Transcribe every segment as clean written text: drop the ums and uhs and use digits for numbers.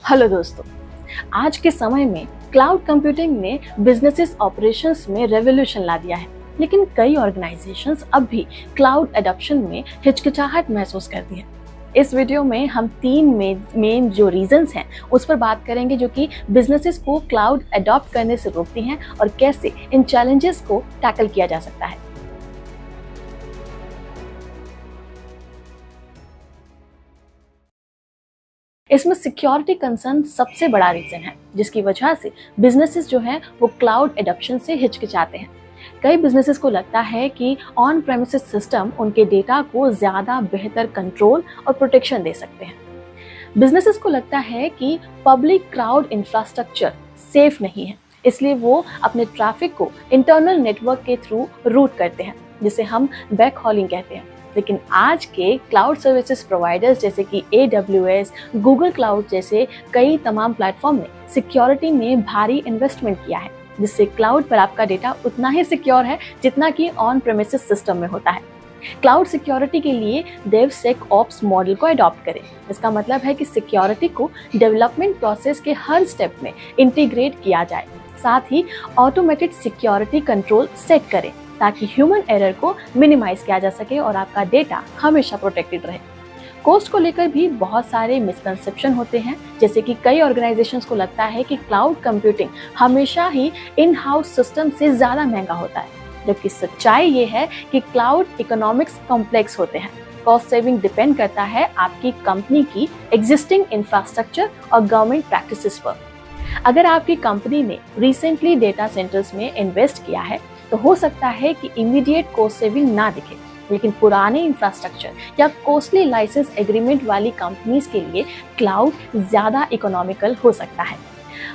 Hello दोस्तों, आज के समय में क्लाउड कंप्यूटिंग ने बिजनेसेस ऑपरेशंस में रेवोल्यूशन ला दिया है। लेकिन कई ऑर्गेनाइजेशंस अब भी क्लाउड एडॉप्शन में हिचकिचाहट महसूस करती है। इस वीडियो में हम तीन मेन जो रीजंस हैं उस पर बात करेंगे जो कि बिजनेसेस को क्लाउड एडॉप्ट करने से रोकती हैं और कैसे इन चैलेंजेस को टैकल किया जा सकता है। इसमें सिक्योरिटी कंसर्न सबसे बड़ा रीजन है, जिसकी वजह से बिजनेसेस जो हैं वो क्लाउड एडॉप्शन से हिचकिचाते हैं। कई बिजनेसेस को लगता है कि ऑन प्रेमिसेस सिस्टम उनके डेटा को ज़्यादा बेहतर कंट्रोल और प्रोटेक्शन दे सकते हैं। बिजनेसेस को लगता है कि पब्लिक क्लाउड इंफ्रास्ट्रक्चर सेफ नहीं है, इसलिए वो अपने ट्रैफिक को इंटरनल नेटवर्क के थ्रू रूट करते हैं, जिसे हम बैक हॉलिंग कहते हैं। लेकिन आज के क्लाउड सर्विसेज प्रोवाइडर्स जैसे कि AWS, गूगल क्लाउड जैसे कई तमाम प्लेटफॉर्म ने सिक्योरिटी में भारी इन्वेस्टमेंट किया है, जिससे क्लाउड पर आपका डेटा उतना ही सिक्योर है जितना कि ऑन प्रेमिसेस सिस्टम में होता है। क्लाउड सिक्योरिटी के लिए DevSecOps मॉडल को अडॉप्ट करें। इसका मतलब है कि सिक्योरिटी को डेवलपमेंट प्रोसेस के हर स्टेप में इंटीग्रेट किया जाए, साथ ही ऑटोमेटेड सिक्योरिटी कंट्रोल सेट करें ताकि ह्यूमन एरर को मिनिमाइज किया जा सके और आपका डेटा हमेशा प्रोटेक्टेड रहे। कॉस्ट को लेकर भी बहुत सारे मिसकंसेप्शन होते हैं, जैसे कि कई ऑर्गेनाइजेशंस को लगता है कि क्लाउड कंप्यूटिंग हमेशा ही इन हाउस सिस्टम से ज़्यादा महंगा होता है, जबकि सच्चाई ये है कि क्लाउड इकोनॉमिक्स कॉम्प्लेक्स होते हैं। कॉस्ट सेविंग डिपेंड करता है आपकी कंपनी की एग्जिस्टिंग इंफ्रास्ट्रक्चर और गवर्नमेंट प्रैक्टिसेस पर। अगर आपकी कंपनी ने रिसेंटली डेटा सेंटर्स में इन्वेस्ट किया है तो हो सकता है कि इमीडिएट कॉस्ट सेविंग ना दिखे, लेकिन पुराने इंफ्रास्ट्रक्चर या कॉस्टली लाइसेंस एग्रीमेंट वाली कंपनीज के लिए क्लाउड ज़्यादा इकोनॉमिकल हो सकता है।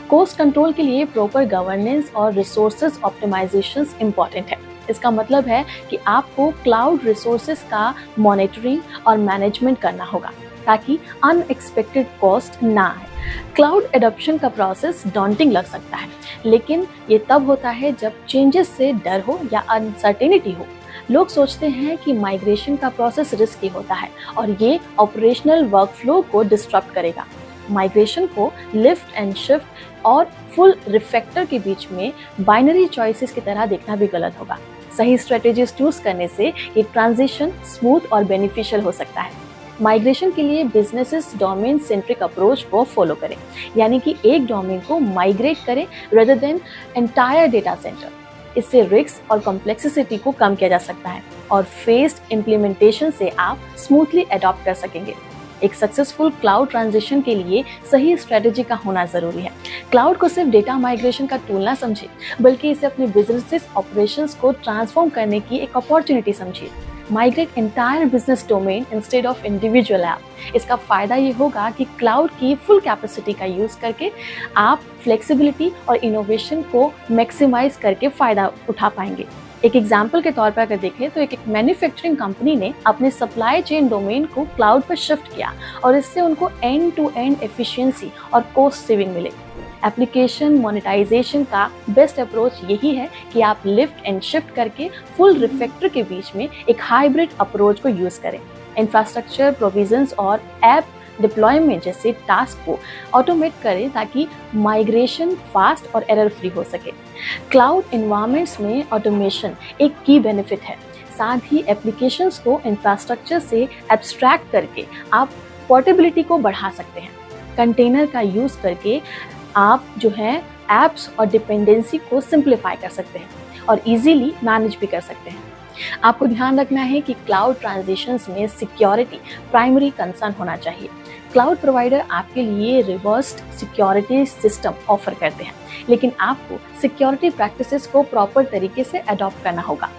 कॉस्ट कंट्रोल के लिए प्रॉपर गवर्नेंस और रिसोर्सेज ऑप्टिमाइजेशन इम्पॉर्टेंट है। इसका मतलब है कि आपको क्लाउड रिसोर्सेज का मॉनिटरिंग और मैनेजमेंट करना होगा ताकि अनएक्सपेक्टेड कॉस्ट ना आए। क्लाउड एडॉप्शन का प्रोसेस डॉन्टिंग लग सकता है, लेकिन ये तब होता है जब चेंजेस से डर हो या अनसर्टेनिटी हो। लोग सोचते हैं कि माइग्रेशन का प्रोसेस रिस्की होता है और ये ऑपरेशनल वर्कफ्लो को डिस्टर्ब करेगा। माइग्रेशन को लिफ्ट एंड शिफ्ट और फुल रिफैक्टर के बीच में बाइनरी चॉइसेस की तरह देखना भी गलत होगा। सही स्ट्रेटेजीज चूज करने से ये ट्रांजिशन स्मूथ और बेनिफिशियल हो सकता है। माइग्रेशन के लिए बिजनेसेस डोमेन सेंट्रिक अप्रोच को फॉलो करें, यानी कि एक डोमेन को माइग्रेट करें rather than entire data centre. इससे रिस्क और कॉम्प्लेक्सिटी को कम किया जा सकता है और फेस्ड इम्प्लीमेंटेशन से आप स्मूथली अडॉप्ट कर सकेंगे। एक सक्सेसफुल क्लाउड ट्रांजिशन के लिए सही स्ट्रेटेजी का होना जरूरी है। क्लाउड को सिर्फ डेटा माइग्रेशन का टूल ना समझिए, बल्कि इसे अपने बिजनेस ऑपरेशंस को ट्रांसफॉर्म करने की एक अपॉर्चुनिटी समझिए। Migrate entire business domain instead of individual app. इसका फायदा ये होगा कि क्लाउड की फुल कैपेसिटी का यूज करके आप फ्लेक्सिबिलिटी और इनोवेशन को मैक्सिमाइज करके फायदा उठा पाएंगे। एक एग्जाम्पल के तौर पर अगर देखें तो एक मैन्युफैक्चरिंग कंपनी ने अपने सप्लाई चेन डोमेन को क्लाउड पर शिफ्ट किया और इससे उनको एंड टू एंड एफिशिएंसी और कॉस्ट सेविंग मिले। एप्लीकेशन मोनेटाइजेशन का बेस्ट अप्रोच यही है कि आप लिफ्ट एंड शिफ्ट करके फुल रिफैक्टर के बीच में एक हाइब्रिड अप्रोच को यूज करें। इंफ्रास्ट्रक्चर प्रोविजंस और ऐप डिप्लॉयमेंट जैसे टास्क को ऑटोमेट करें ताकि माइग्रेशन फास्ट और एरर फ्री हो सके। क्लाउड एनवायरनमेंट्स में ऑटोमेशन एक की बेनिफिट है। साथ ही एप्लीकेशंस को इंफ्रास्ट्रक्चर से एब्स्ट्रैक्ट करके आप पोर्टेबिलिटी को बढ़ा सकते हैं। कंटेनर का यूज करके आप जो है ऐप्स और डिपेंडेंसी को सिंप्लीफाई कर सकते हैं और इजीली मैनेज भी कर सकते हैं। आपको ध्यान रखना है कि क्लाउड ट्रांजिशंस में सिक्योरिटी प्राइमरी कंसर्न होना चाहिए। क्लाउड प्रोवाइडर आपके लिए रिवर्स्ड सिक्योरिटी सिस्टम ऑफर करते हैं, लेकिन आपको सिक्योरिटी प्रैक्टिसेस को प्रॉपर तरीके से अडॉप्ट करना होगा।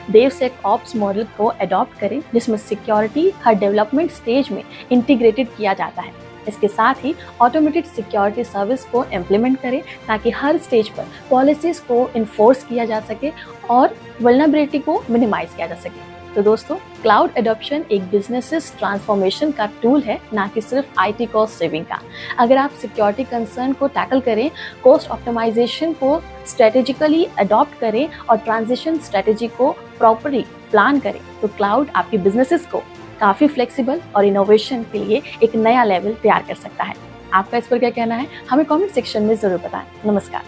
DevSecOps मॉडल को अडॉप्ट करें, जिसमें सिक्योरिटी हर डेवलपमेंट स्टेज में इंटीग्रेटेड किया जाता है। इसके साथ ही ऑटोमेटेड सिक्योरिटी सर्विस को इम्प्लीमेंट करें ताकि हर स्टेज पर पॉलिसीज को इन्फोर्स किया जा सके और वल्नरेबिलिटी को मिनिमाइज किया जा सके। तो दोस्तों, क्लाउड एडॉप्शन एक बिजनेस ट्रांसफॉर्मेशन का टूल है, ना कि सिर्फ IT कॉस्ट सेविंग का। अगर आप सिक्योरिटी कंसर्न को टैकल करें, कॉस्ट ऑप्टिमाइजेशन को स्ट्रेटेजिकली अडॉप्ट करें और ट्रांजिशन स्ट्रेटेजी को प्रॉपरली प्लान करें, तो क्लाउड आपकी बिजनेसेस को काफ़ी फ्लेक्सिबल और इनोवेशन के लिए एक नया लेवल तैयार कर सकता है। आपका इस पर क्या कहना है, हमें कमेंट सेक्शन में ज़रूर बताएं। नमस्कार।